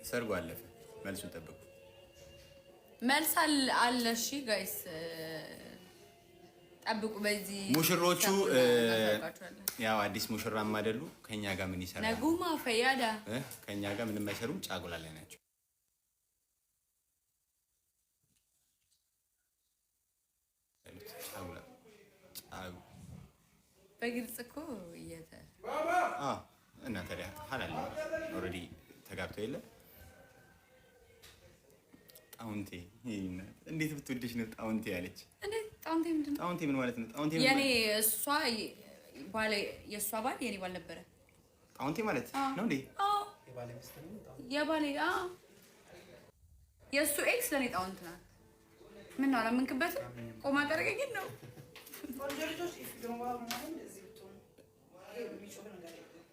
ሰርጉ አለፈ። መልሱን ጠብቁ። መልስ አለ። እሺ ጋይስ ጠብቁ። በዚህ ሙሽሮቹ ያው አዲስ ሙሽራም አይደሉ። ከኛ ጋር ምን ይሰራሉ? ነጉማ ፈያዳ ከኛ ጋር ምንም አይሰሩም። ጫጉላ ላይ ናቸው። በግልጽ እኮ እና ታዲያ ሀላል ኦልሬዲ ተጋብተው የለ ጣውንቴ እንዴት ብትወደሽ ነው ጣውንቴ ያለች? እንዴት ጣውንቴ ምንድን ነው? ጣውንቴ ምን ማለት ነው? ጣውንቴ የኔ እሷ ባለ የእሷ ባል የኔ ባል ነበረ። ጣውንቴ ማለት ነው እንዴ? የባሌ የእሱ ኤክስ ለኔ ጣውንት ናት። ምን ነው አላመንክበት? ቆማ ቀረገኝ ነው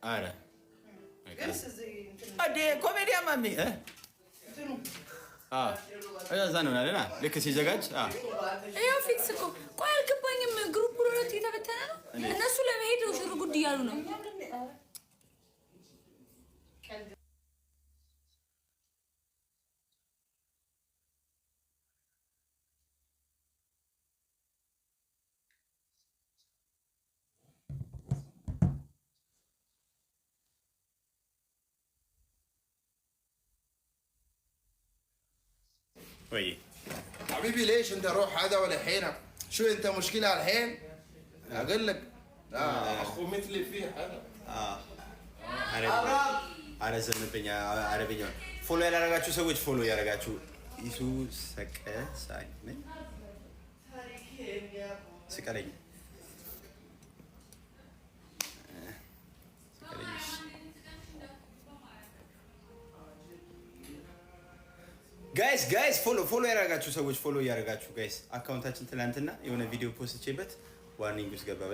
አረ አዴ ኮሜዲያ ማሚ እዛ ነው ያለና ልክ ሲዘጋጅ ያው ፊክስ እኮ ቆይ አልገባኝም። ግሩፕ ሁለት የተበተነ ነው። እነሱ ለመሄድ ሽር ጉድ እያሉ ነው። طيب حبيبي ليش انت روح هذا ولا حينه شو انت مشكله الحين اقول لك اخو مثلي فيه هذا አረዘምብኛ አረብኛ ፎሎ ያላረጋችሁ ሰዎች ፎሎ ያረጋችሁ ኢሱ ሰቀሳኝ ነኝ ስቀለኝ ጋይስ ፎሎ ያረጋችሁ ሰዎች ፎሎ ያረጋችሁ ጋይስ አካውንታችን ትላንትና የሆነ ቪዲዮ ፖስት ቼበት ዋርኒንግ ውስጥ ገባ።